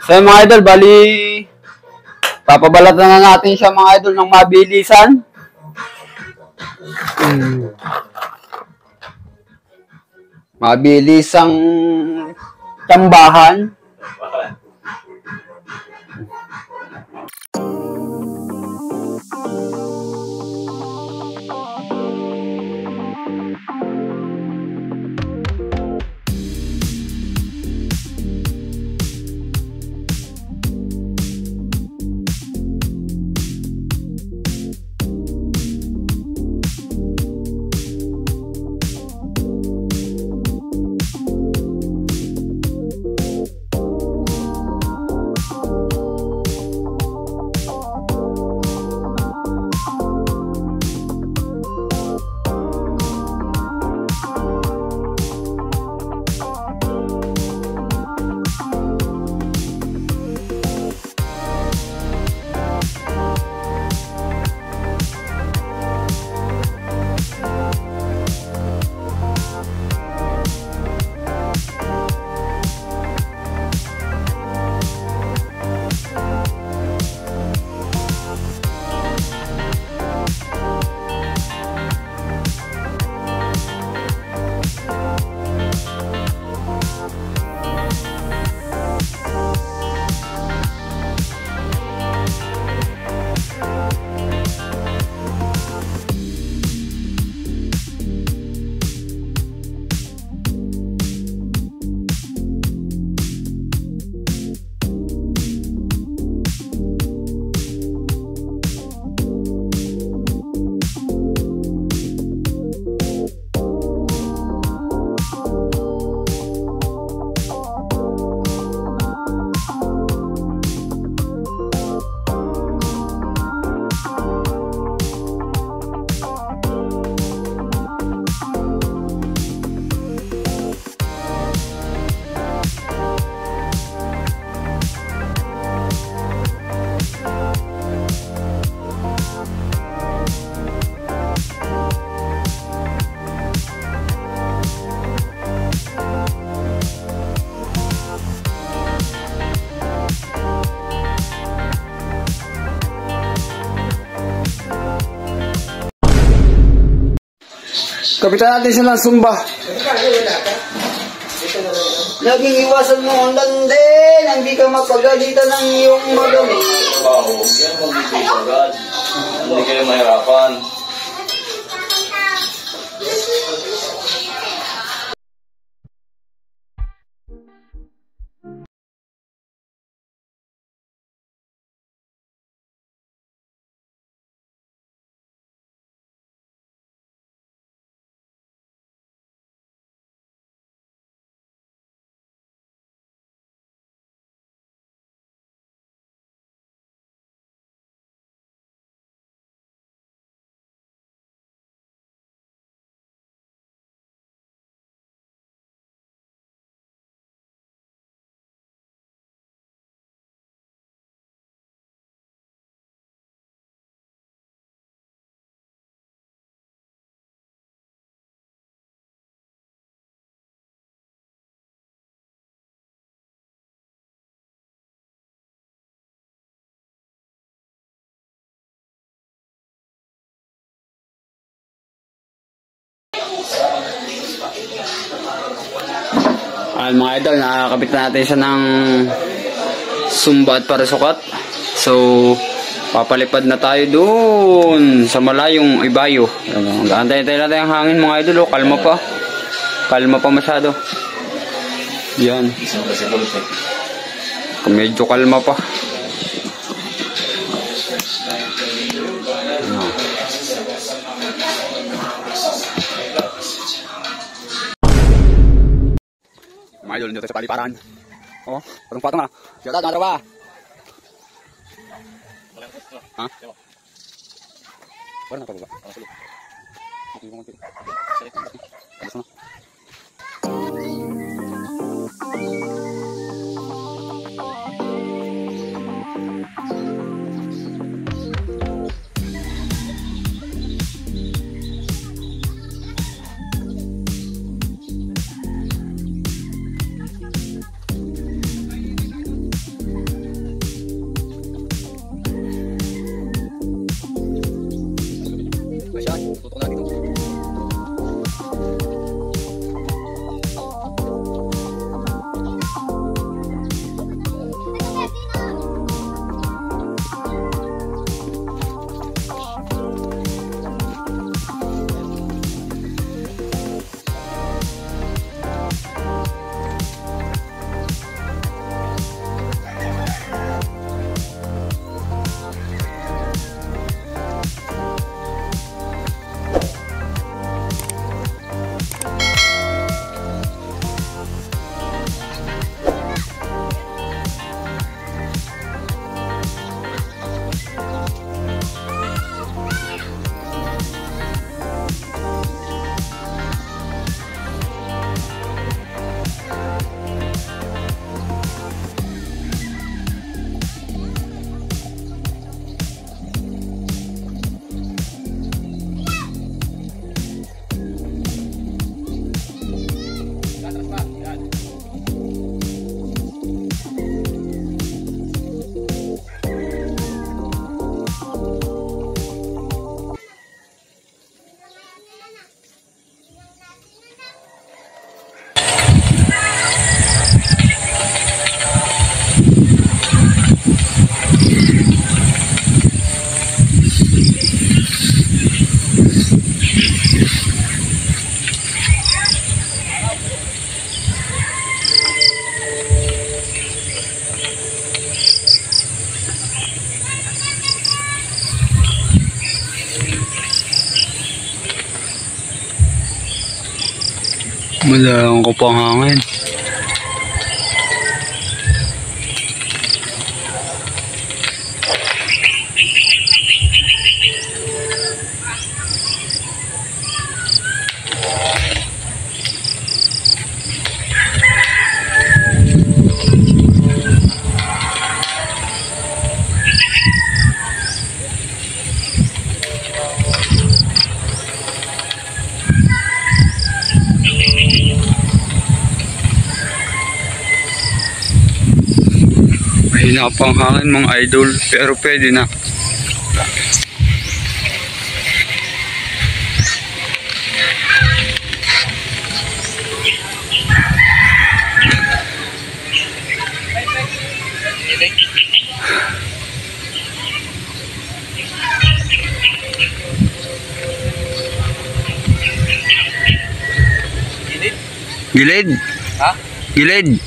So mga idol, bali papabalatan na natin siya mga idol ng mabilisan. Mabilisang tambahan. Kapitan natin siya ng Zumba. Naging iwasan mo ang lande, hindi ka mapagalitan ng iyong magamit. Wow, yan magbibig agad. Hindi kayo mahirapan. Mga idol, nakakabit natin siya ng Zumba at parasukat. So, papalipad na tayo doon sa malayong Ibayo. Antay-antay natin ang hangin mga idol. Kalma pa. Kalma pa masyado. Yan. Medyo kalma pa. Mga idol, dito sa paliparan. Oh, patong-patong na. Siya na ba? Ha? Wala na pa ba? Malang ko pang hangin. Mahina pang hangin mga idol, pero pwede na. Gilid? Ha? Gilid?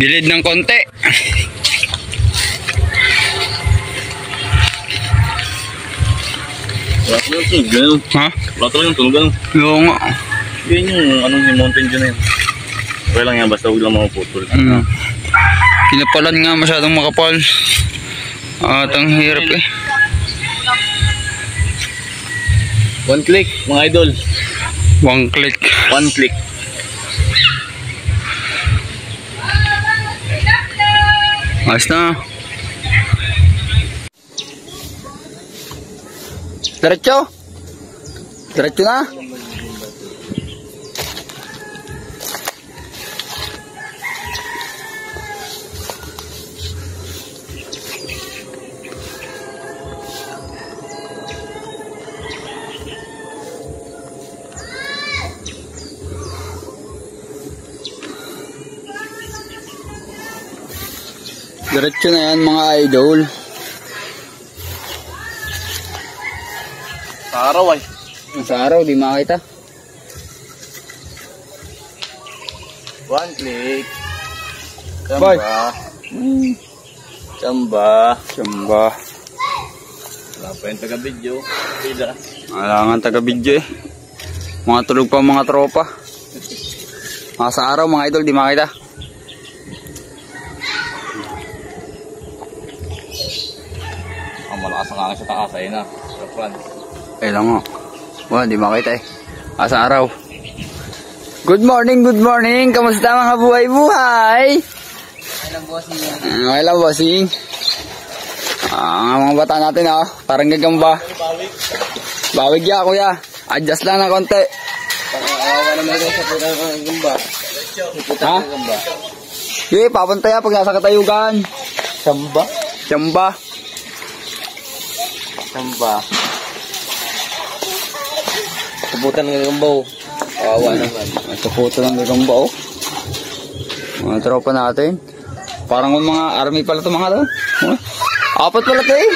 Gilid ng konti. Wala ko yung tunog ganun. Ha? Wala ko yung tunog ganun. Oo nga. Yan yung ano yung mountain dyan na yun. Okay lang yan, basta huwag lang mapuputol. Kinapalan nga masyadong makapal. At ang hirap eh. One click, mga idol. One click. One click. Ayos na. Diretso? Diretso na? Diretso na yan mga idol. Sa araw ay. Sa araw di makita. One click. Bye. Chamba. Chamba. Wala pa yung taga-video. Pila. Wala nga taga-video eh. Mga tulog pa mga tropa. Sa araw mga idol di makita. Ang malakas ang hangin sa taas ay na. Sa front. Eh lang nga. Wala di makita eh. Sa araw. Good morning, good morning. Kamusta mga buhay-buhay? Okay lang bossing. Mga bata natin parang gagamba. Bawig ya kuya. Adjust lang na konti. Awa naman ito sa putang ng gamba. Ha? Sige, papantaya pag nasa katayugan. Chamba? Chamba. Chamba. Puputan ng gambaw. Awa naman. Suputo ng gagamba mga tropa natin. Parang mga army pala ito mga to. Apat pala ito eh.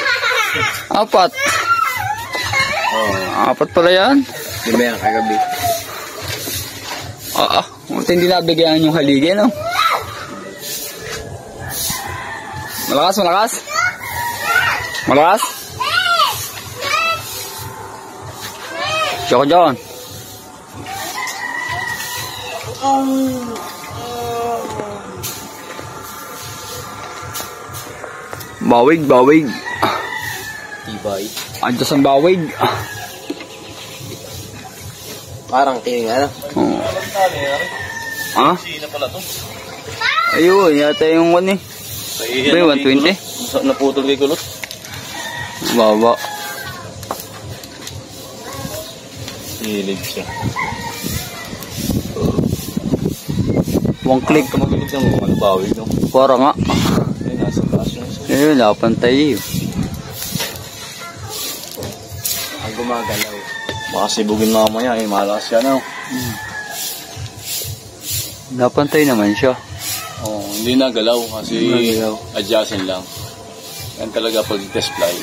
Apat. Apat pala yan. Di ba yan kagabi? Hindi nabigyan yung haligi, no? Malakas, malakas. Malakas. Joko John. Bawig, bawig. Tibay. Andiyan ang bawig. Parang tingin ano? Oo. Ha? Sina pala to. Ayun, yata yung 1 eh. Ba, 120? Naputol kay kulot. Baba. Hilig siya. One click. Kamagilig na mo, malabawig no? Para nga. Ay, nasa taas yun. Ayun, napantay eh. Ang gumagalaw. Baka sibugin mamaya eh, malakas siya no? Napantay naman siya. Oo, hindi nagalaw kasi Nagalaw. adjacent lang. Yan talaga pag test fly.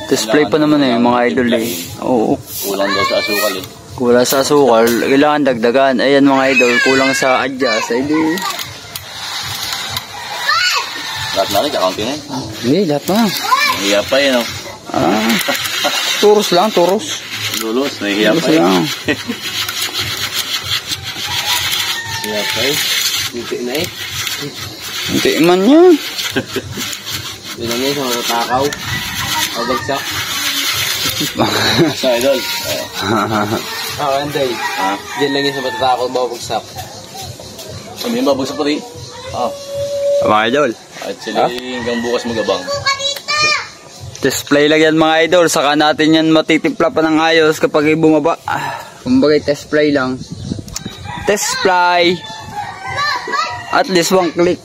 Display pa naman eh, mga idol eh. Oo. Kulang daw sa asukal eh. Kulang sa asukal, kailangan dagdagan. Ayan mga idol, kulang sa adjust. Ay di. Lahat na rin, kakunti na yun. Hindi, lahat na. Nahiya pa yun, oh. Turos lang, turos. Lulos, nahiya Turos pa yun. lang. Nahiya pa yun. Hindi na eh. Hindi man yan. Yun lang yun sa mga takaw. O bagsak. Sa idol. Anday. Diyan lang yun sa matatakaw babagsak. Hindi ba, busa pa rin? Mga idol. Actually, hanggang bukas magabang. Display lang yan mga idol. Saka natin yan matitimpla pa ng ayos kapag bumaba. Kumbaga test play lang. Test play. At least one click.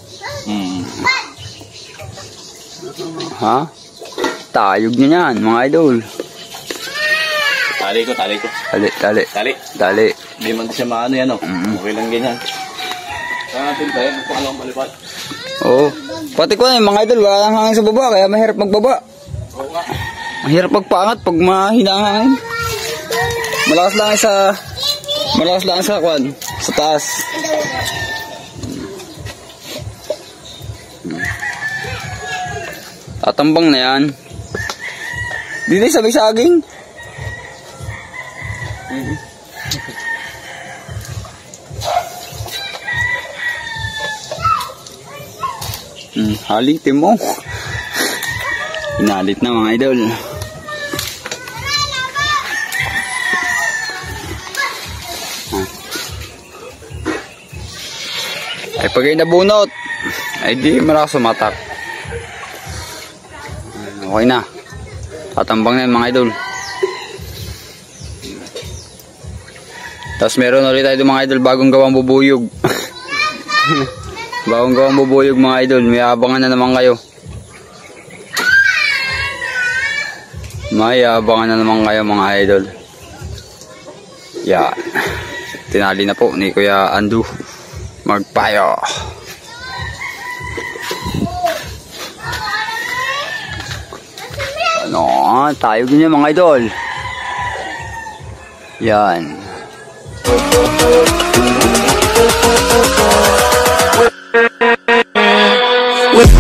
Ha? Tayog niya yan mga idol. Tali ko. Tali. Hindi man siya maano yan, oh. Okay lang ganyan. Kaya natin tayo, magpakalang palipad. Oo. Pati ko na yung mga idol, wala nang hangin sa baba, kaya mahirap magbaba. Oo nga. Mahirap magpaangat pag mahina ang hangin. Malakas lang sa kwan, sa taas. Tatambang na yan. Dito sa saging. Halitin mo. Inalit na mga idol. Ay pag ay nabunot, ay di malakas sumatak. Okay na. Tatambang na yun mga idol. Tapos meron ulit tayo mga idol bagong gawang bubuyog. Bagong gawang bubuyog mga idol. May abangan na naman kayo. May abangan na naman kayo mga idol. Yan. Tinali na po ni Kuya Andu. Magpayo. Ano? Tayo ganyan mga idol. Yan. With